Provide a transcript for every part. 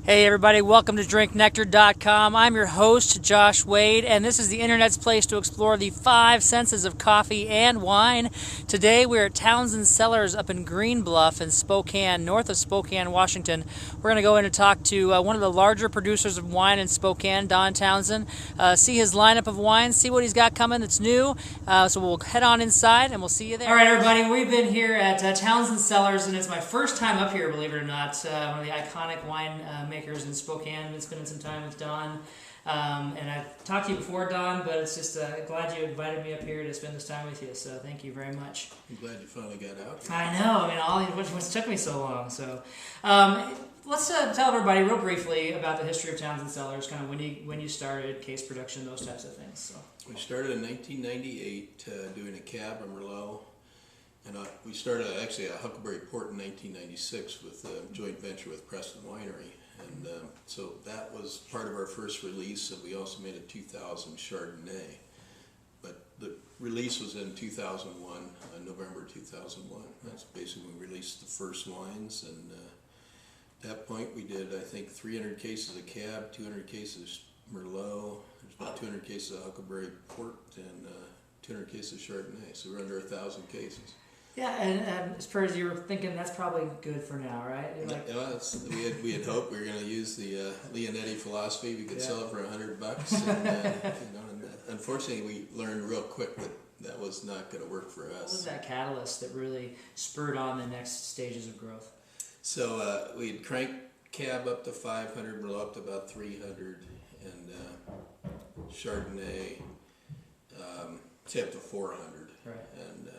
Hey everybody, welcome to drinknectar.com. I'm your host, Josh Wade, and this is the internet's place to explore the five senses of coffee and wine. Today we're at Townshend Cellars up in Green Bluff in Spokane, north of Spokane, Washington. We're going to go in and talk to one of the larger producers of wine in Spokane, Don Townshend, see his lineup of wines, see what he's got coming that's new. So we'll head on inside and we'll see you there. All right everybody, we've been here at Townshend Cellars, and it's my first time up here, believe it or not. One of the iconic wine makers in Spokane. Been spending some time with Don, and I've talked to you before, Don, but it's just glad you invited me up here to spend this time with you. So thank you very much. I'm glad you finally got out. I know. I mean, what's took me so long. So let's tell everybody real briefly about the history of Townshend Cellars, kind of when you started, case production, those types of things. So we started in 1998 doing a Cab and Merlot. And we started actually a Huckleberry Port in 1996 with a joint venture with Preston Winery. And so that was part of our first release, and we also made a 2000 Chardonnay. But the release was in 2001, November 2001. That's basically when we released the first wines. And at that point we did, I think, 300 cases of Cab, 200 cases of Merlot, there's about 200 cases of Huckleberry Port, and 200 cases of Chardonnay. So we're under 1,000 cases. yeah, and as far as you were thinking, that's probably good for now, right? We had hoped we were going to use the Leonetti philosophy. We could sell it for $100, and unfortunately, we learned real quick that was not going to work for us. What was that catalyst that really spurred on the next stages of growth? So we'd crank Cab up to 500, Merlot up to about 300, and Chardonnay say up to 400, right? And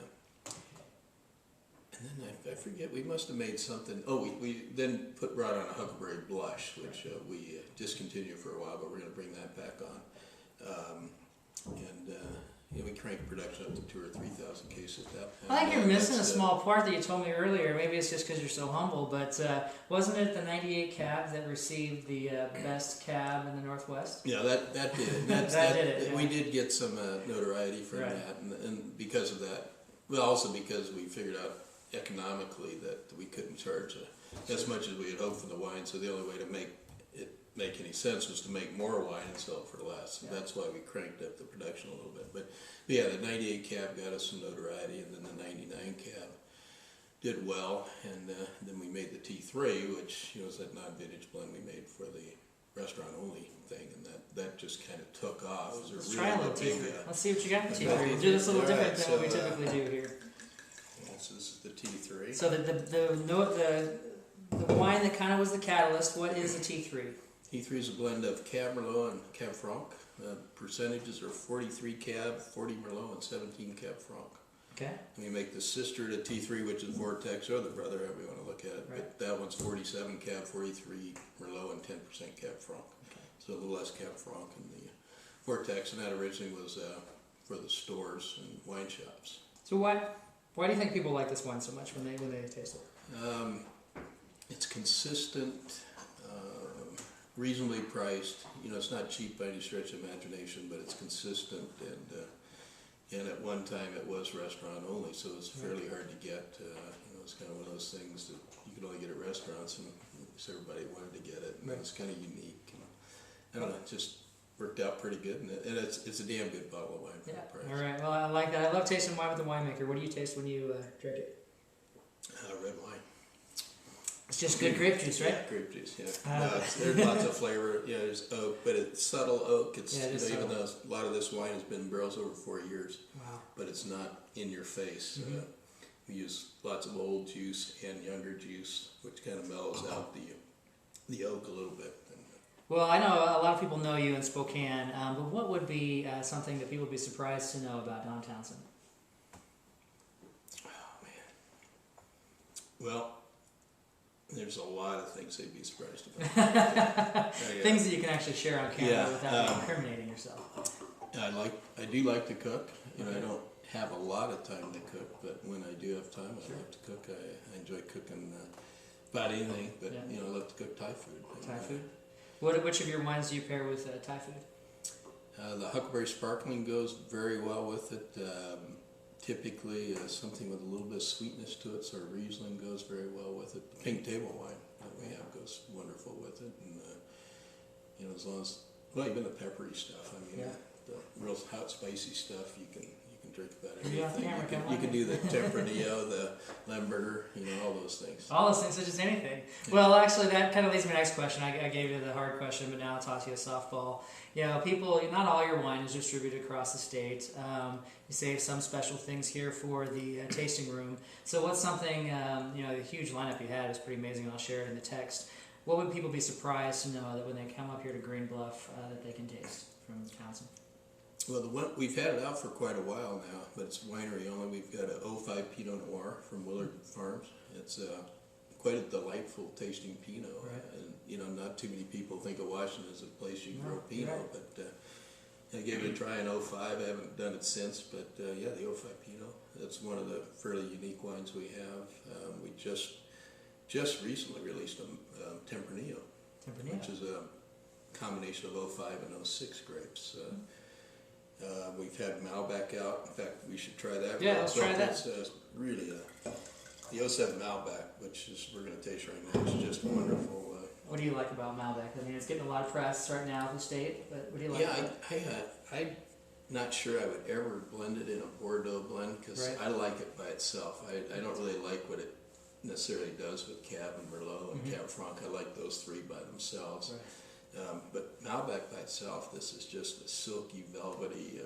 then I forget, we must have made something. Oh, we then brought on a Huckleberry Blush, which we discontinued for a while, but we're going to bring that back on. We cranked production up to 2,000 or 3,000 cases. I think you're missing a small part that you told me earlier. Maybe it's just because you're so humble, but wasn't it the 98 Cab that received the best cab in the Northwest? Yeah, that did. That did it. Yeah. We did get some notoriety from that, and because of that, well, also because we figured out economically that we couldn't charge as much as we had hoped for the wine, so the only way to make it make any sense was to make more wine and sell it for less. So that's why we cranked up the production a little bit. But yeah, the 98 Cab got us some notoriety, and then the 99 Cab did well, and then we made the T3, which is that non-vintage blend we made for the restaurant only thing, and that just kind of took off. Let's try a little T3. Let's see what you got in the T3. We'll do this a little different than what we typically do here. So this is the T3. So the wine that kind of was the catalyst, what is a T3? T3 is a blend of Cab Merlot and Cab Franc. Percentages are 43 Cab, 40 Merlot, and 17 Cab Franc. Okay. And we make the sister to T3, which is Vortex, or the brother, however you want to look at it. Right. But that one's 47 Cab, 43 Merlot, and 10% Cab Franc. Okay. So a little less Cab Franc in the Vortex, and that originally was for the stores and wine shops. So why do you think people like this wine so much when they taste it? It's consistent, reasonably priced. It's not cheap by any stretch of imagination, but it's consistent, and at one time it was restaurant only, so it's fairly hard to get. It's kind of one of those things that you can only get at restaurants, and so everybody wanted to get it. And it's kind of unique. And, I don't know, it just worked out pretty good, and it's a damn good bottle of wine for the price. All right. Well, I like that. I love tasting wine with the winemaker. What do you taste when you drink it? Red wine. It's just good grape juice, right? Yeah, grape juice. Yeah. There's lots of flavor. There's oak, but it's subtle oak. It's even though a lot of this wine has been in barrels over 4 years. Wow. But it's not in your face. Mm-hmm. We use lots of old juice and younger juice, which kind of mellows out the oak a little bit. Well, I know a lot of people know you in Spokane, but what would be something that people would be surprised to know about Don Townshend? Oh, man. Well, there's a lot of things they'd be surprised about. Things that you can actually share on camera without incriminating yourself. I do like to cook. I don't have a lot of time to cook, but when I do have time, I love to cook. I enjoy cooking about anything, but I love to cook Thai food. Thai food? Which of your wines do you pair with Thai food? The Huckleberry Sparkling goes very well with it. Typically something with a little bit of sweetness to it, so Riesling goes very well with it. The pink table wine that we have goes was wonderful with it, and as long as even the peppery stuff. I mean, the real hot, spicy stuff you can drink about anything. You can do the Tempranillo, the Lemberger, all those things. All those things, such as anything. Yeah. Well, actually, that kind of leads me to my next question. I gave you the hard question, but now I'll toss you a softball. People, not all your wine is distributed across the state. You save some special things here for the tasting room. So what's something, the huge lineup you had is pretty amazing, and I'll share it in the text. What would people be surprised to know that when they come up here to Green Bluff that they can taste from Townshend? Well, we've had it out for quite a while now, but it's winery only. We've got a 05 Pinot Noir from Willard Farms. It's quite a delightful tasting Pinot. Right. And, not too many people think of Washington as a place you grow Pinot, but I gave it a try in 05. I haven't done it since, but the 05 Pinot, that's one of the fairly unique wines we have. We just recently released a Tempranillo, which is a combination of 05 and 06 grapes. We've had Malbec out. In fact, we should try that. Yeah, let's try that. It's really the 07 Malbec, which is we're going to taste right now. It's just wonderful. What do you like about Malbec? I mean, it's getting a lot of press right now in the state, but what do you like about it? I'm not sure I would ever blend it in a Bordeaux blend because I like it by itself. I don't really like what it necessarily does with Cab and Merlot and Cab Franc. I like those three by themselves. Right. But Malbec by itself, this is just a silky, velvety,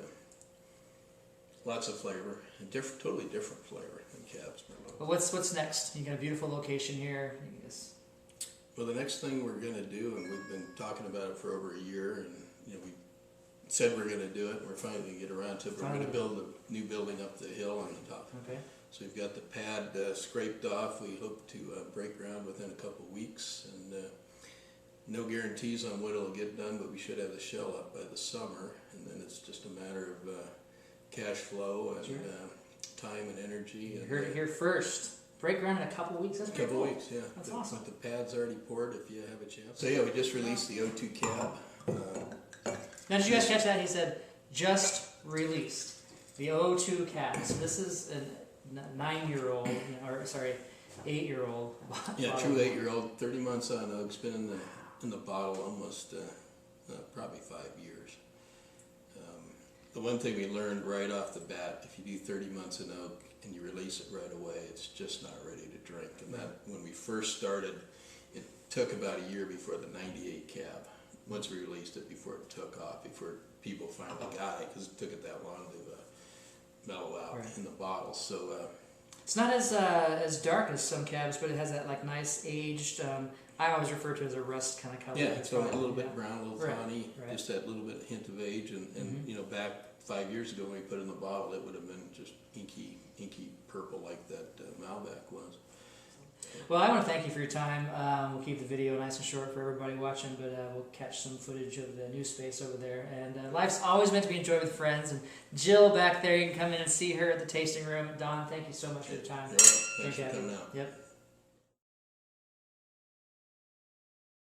lots of flavor, and totally different flavor than Cab's Merlot. Well, what's next? You got a beautiful location here. Well, the next thing we're going to do, and we've been talking about it for over a year, and we said we're going to do it, and we're finally going to get around to it. We're going to build a new building up the hill on the top. Okay. So we've got the pad scraped off. We hope to break ground within a couple weeks, and no guarantees on when it'll get done, but we should have the shell up by the summer, and then it's just a matter of cash flow and time and energy. You heard it here first. Break ground in a couple weeks. That's pretty cool. Weeks, yeah. That's awesome. With the pads already poured, if you have a chance. So we just released the O2 Cab. Now, did you guys catch that? He said just released the O2 Cab. So this is a 9-year-old, or sorry, 8-year-old. Yeah, true 8-year-old, 30 months on oak. It's been in the bottle almost probably 5 years. The one thing we learned right off the bat, if you do 30 months in oak and you release it right away, it's just not ready to drink. And that, when we first started, it took about a year before the 98 Cab. Once we released it, before it took off, before people finally got it, because it took it that long to mellow out in the bottle. So it's not as dark as some cabs, but it has that nice aged. I always refer to it as a rust kind of color. Yeah, it's a little bit brown, a little tawny, right. Just that little bit hint of age. And back 5 years ago when we put it in the bottle, it would have been just inky purple like that Malbec was. Well, I want to thank you for your time. We'll keep the video nice and short for everybody watching, but we'll catch some footage of the new space over there. And life's always meant to be enjoyed with friends. And Jill back there, you can come in and see her at the tasting room. Don, thank you so much for your time. Thanks for coming out. Yep.